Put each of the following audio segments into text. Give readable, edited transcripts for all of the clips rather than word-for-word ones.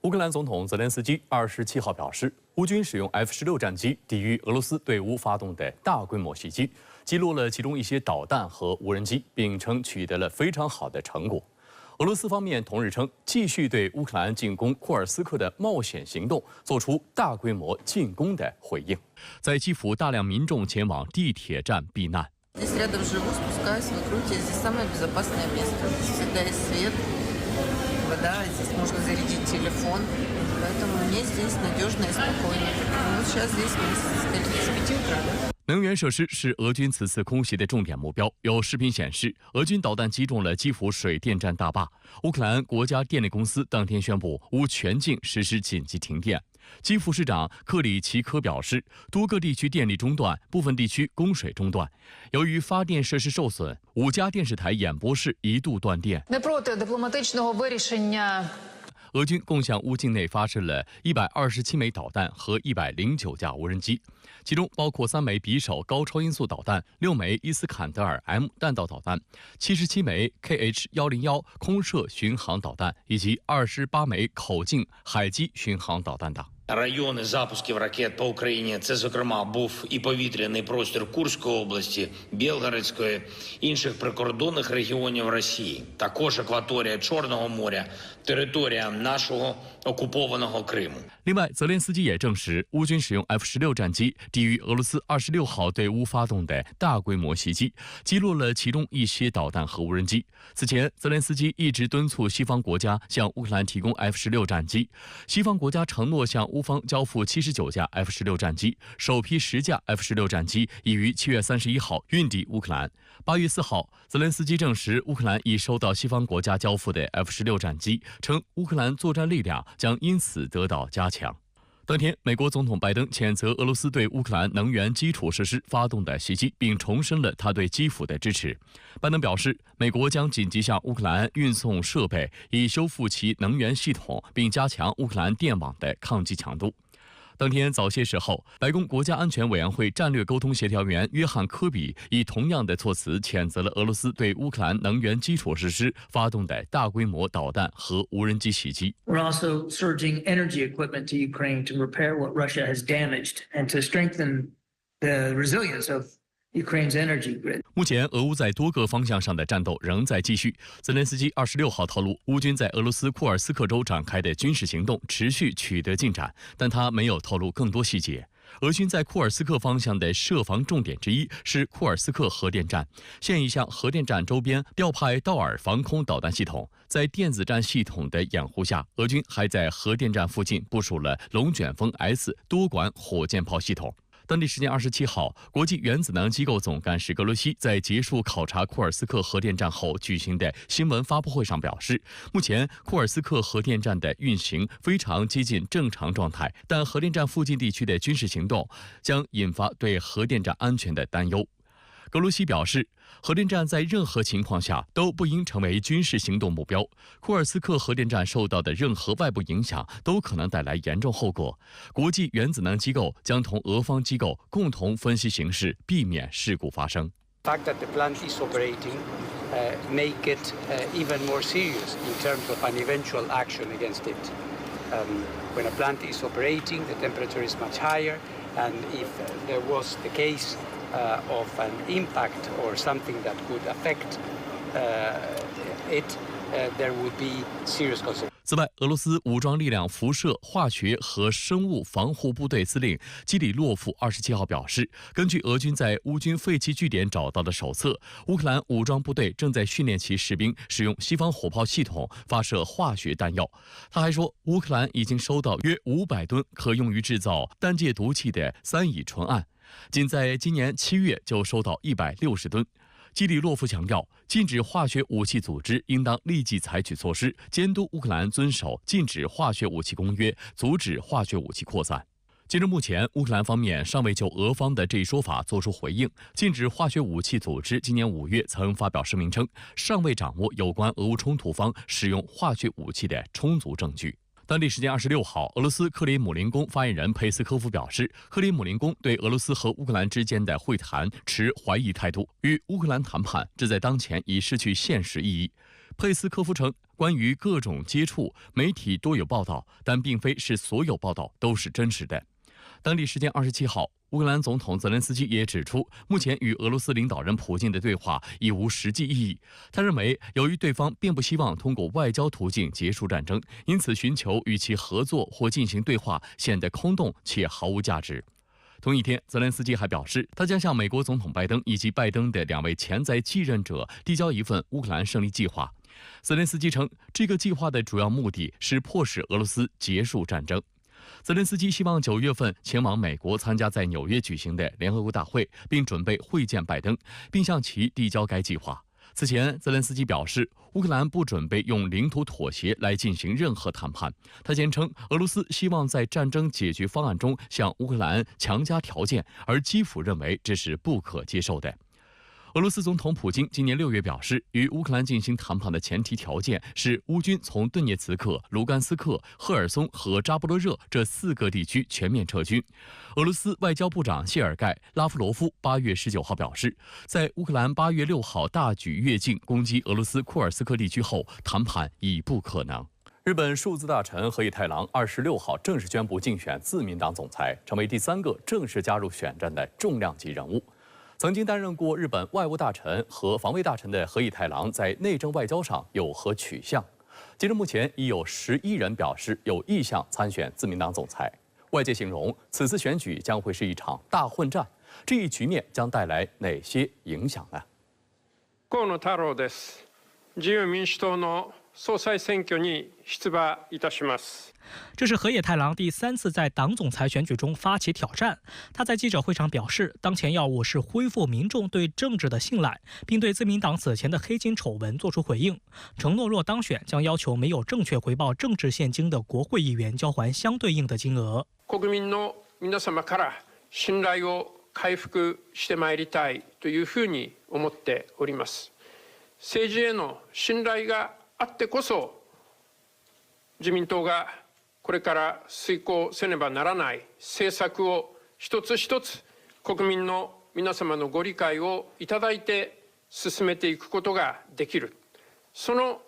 乌克兰总统泽连斯基27号表示，乌军使用 F-16战机抵御俄罗斯对乌发动的大规模袭击，击落了其中一些导弹和无人机，并称取得了非常好的成果。俄罗斯方面同日称，继续对乌克兰进攻库尔斯克的冒险行动做出大规模进攻的回应。在基辅，大量民众前往地铁站避难。 вода, здесь можно зарядить телефон, поэтому мне здесь надежно и спокойно. Вот сейчас здесь с 5 утра, да? 能源设施是俄军此次空袭的重点目标。有视频显示，俄军导弹击中了基辅水电站大坝。乌克兰国家电力公司当天宣布，乌全境实施紧急停电。基辅市长克里奇科表示，多个地区电力中断，部分地区供水中断。由于发电设施受损，5家电视台演播室一度断电。 俄军共向乌境内发射了127枚导弹和109架无人机，其中包括3枚匕首高超音速导弹、6枚伊斯坎德尔 M 弹道导弹、77枚 KH-101空射巡航导弹以及28枚口径海基巡航导弹等。 Райони запусків ракет по Україні – це, зокрема, був і повітряний простір Курської області, Білгородської, інших прикордонних регіонів Росії, також акваторія Чорного моря, територія нашого окупованого Криму. 另外，泽连斯基也证实，乌军使用 F-16战机抵御俄罗斯26号对乌发动的大规模袭击，击落了其中一些导弹和无人机。此前，泽连斯基一直敦促西方国家向乌克兰提供 F-16战机，西方国家承诺向乌方交付79架 F-16战机，首批10架 F-16战机已于7月31号运抵乌克兰。8月4号，泽连斯基证实乌克兰已收到西方国家交付的 F-16战机，称乌克兰作战力量将因此得到加强。当天，美国总统拜登谴责俄罗斯对乌克兰能源基础设施发动的袭击，并重申了他对基辅的支持。拜登表示，美国将紧急向乌克兰运送设备，以修复其能源系统，并加强乌克兰电网的抗击强度。当天早些时候，白宫国家安全委员会战略沟通协调员约翰·科比以同样的措辞谴责了俄罗斯对乌克兰能源基础设施发动的大规模导弹和无人机袭击。We're also surging energy equipment to Ukraine to repair what Russia has damaged and to strengthen the resilience of Ukraine's energy grid. 目前，俄乌在多个方向上的战斗仍在继续。泽连斯基26号透露，乌军在俄罗斯库尔斯克州展开的军事行动持续取得进展，但他没有透露更多细节。俄军在库尔斯克方向的设防重点之一是库尔斯克核电站，现已向核电站周边调派道尔防空导弹系统。在电子战系统的掩护下，俄军还在核电站附近部署了龙卷风 S 多管火箭炮系统。当地时间27号，国际原子能机构总干事格罗西在结束考察库尔斯克核电站后举行的新闻发布会上表示，目前库尔斯克核电站的运行非常接近正常状态，但核电站附近地区的军事行动将引发对核电站安全的担忧。格罗西表示，核电站在任何情况下都不应成为军事行动目标。库尔斯克核电站受到的任何外部影响都可能带来严重后果。国际原子能机构将同俄方机构共同分析形势，避免事故发生。The fact that the plant is operating make it even more serious in terms of an eventual action against it. When a plant is operating, the temperature is much higher, and if there was the case of an impact or something that could affect it, there would be serious consequences. 此外，俄罗斯武装力量辐射、化学和生物防护部队司令基里洛夫27号表示，根据俄军在乌军废弃据点找到的手册，乌克兰武装部队正在训练其士兵使用西方火炮系统发射化学弹药。他还说，乌克兰已经收到约500吨可用于制造单介毒气的3乙醇铵，仅在今年7月就收到160吨。基里洛夫强调，禁止化学武器组织应当立即采取措施，监督乌克兰遵守禁止化学武器公约，阻止化学武器扩散。截至目前，乌克兰方面尚未就俄方的这一说法作出回应。禁止化学武器组织今年5月曾发表声明称，尚未掌握有关俄乌冲突方使用化学武器的充足证据。当地时间26号，俄罗斯克里姆林宫发言人佩斯科夫表示，克里姆林宫对俄罗斯和乌克兰之间的会谈持怀疑态度，与乌克兰谈判这在当前已失去现实意义。佩斯科夫称，关于各种接触，媒体多有报道，但并非是所有报道都是真实的。当地时间27号，乌克兰总统泽连斯基也指出，目前与俄罗斯领导人普京的对话已无实际意义。他认为，由于对方并不希望通过外交途径结束战争，因此寻求与其合作或进行对话显得空洞且毫无价值。同一天，泽连斯基还表示，他将向美国总统拜登以及拜登的2位潜在继任者递交一份乌克兰胜利计划。泽连斯基称，这个计划的主要目的是迫使俄罗斯结束战争。泽连斯基希望9月份前往美国参加在纽约举行的联合国大会，并准备会见拜登，并向其递交该计划。此前，泽连斯基表示，乌克兰不准备用领土妥协来进行任何谈判。他坚称，俄罗斯希望在战争解决方案中向乌克兰强加条件，而基辅认为这是不可接受的。俄罗斯总统普京今年6月表示，与乌克兰进行谈判的前提条件是乌军从顿涅茨克、卢甘斯克、赫尔松和扎波罗热这4个地区全面撤军。俄罗斯外交部长谢尔盖·拉夫罗夫8月19号表示，在乌克兰8月6号大举越境攻击俄罗斯库尔斯克地区后，谈判已不可能。日本数字大臣河野太郎26号正式宣布竞选自民党总裁，成为第3个正式加入选战的重量级人物。曾经担任过日本外务大臣和防卫大臣的河野太郎在内政外交上有何取向？截至目前，已有11人表示有意向参选自民党总裁。外界形容此次选举将会是一场大混战，这一局面将带来哪些影响呢？河野太郎です。自由民主党の総裁選挙に出馬いたします。这是河野太郎第3次在党总裁选举中发起挑战。他在记者会上表示，当前要务是恢复民众对政治的信赖，并对自民党此前的黑金丑闻作出回应，承诺若当选，将要求没有正确回报政治现金的国会议员交还相对应的金額。国民の皆様から信頼を回復してまいりたいというふうに思っております。政治への信頼があってこそ、自民党がこれから遂行せねばならない政策を一つ一つ国民の皆様のご理解をいただいて進めていくことができる。その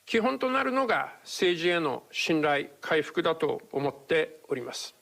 基本となるのが政治への信頼回復だと思っております。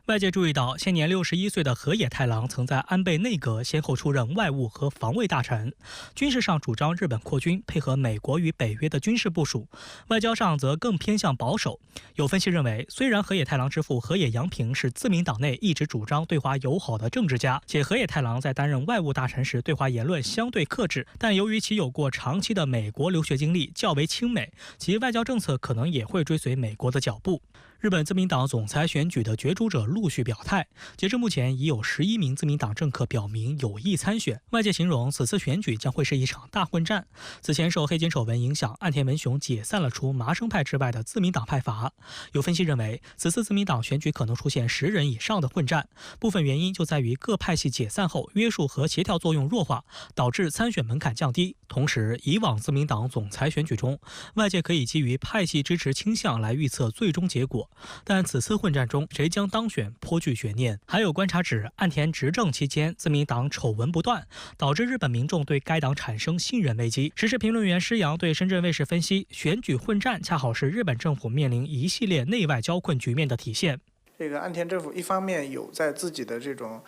外界注意到，现年61岁的河野太郎曾在安倍内阁先后出任外务和防卫大臣，军事上主张日本扩军，配合美国与北约的军事部署；外交上则更偏向保守。有分析认为，虽然河野太郎之父河野洋平是自民党内一直主张对华友好的政治家，且河野太郎在担任外务大臣时对华言论相对克制，但由于其有过长期的美国留学经历，较为亲美，其外交政策可能也会追随美国的脚步。日本自民党总裁选举的角逐者陆续表态，截至目前已有11名自民党政客表明有意参选。外界形容此次选举将会是一场大混战。此前受黑金丑闻影响，岸田文雄解散了除麻生派之外的自民党派阀。有分析认为，此次自民党选举可能出现10人以上的混战，部分原因就在于各派系解散后约束和协调作用弱化，导致参选门槛降低。同时，以往自民党总裁选举中，外界可以基于派系支持倾向来预测最终结果。但此次混战中，谁将当选颇具悬念。还有观察指，岸田执政期间，自民党丑闻不断，导致日本民众对该党产生信任危机。时事评论员施洋对深圳卫视分析，选举混战恰好是日本政府面临一系列内外交困局面的体现。这个岸田政府一方面有在自己的这种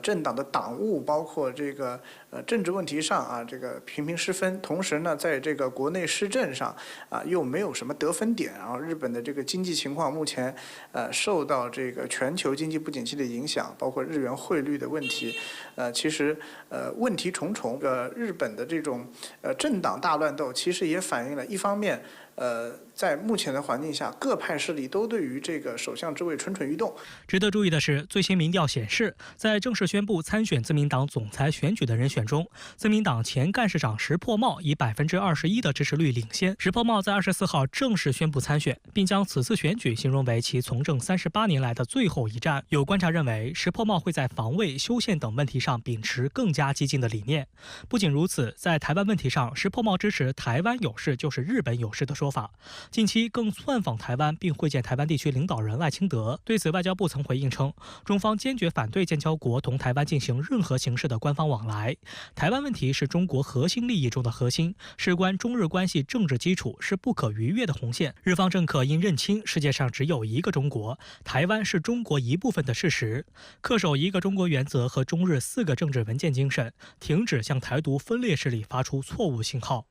政党的党务，包括这个政治问题上啊，这个频频失分，同时呢，在这个国内施政上啊又没有什么得分点。然后日本的这个经济情况目前受到这个全球经济不景气的影响，包括日元汇率的问题，其实问题重重。日本的这种政党大乱斗，其实也反映了一方面。在目前的环境下，各派势力都对于这个首相之位蠢蠢欲动。值得注意的是，最新民调显示，在正式宣布参选自民党总裁选举的人选中，自民党前干事长石破茂以21%的支持率领先。石破茂在24号正式宣布参选，并将此次选举形容为其从政38年来的最后一战。有观察认为，石破茂会在防卫、修宪等问题上秉持更加激进的理念。不仅如此，在台湾问题上，石破茂支持台湾有事就是日本有事的说说法。近期更窜访台湾并会见台湾地区领导人赖清德。对此，外交部曾回应称，中方坚决反对建交国同台湾进行任何形式的官方往来。台湾问题是中国核心利益中的核心，事关中日关系政治基础，是不可逾越的红线。日方政客应认清世界上只有一个中国，台湾是中国一部分的事实，恪守一个中国原则和中日4个政治文件精神，停止向台独分裂势力发出错误信号。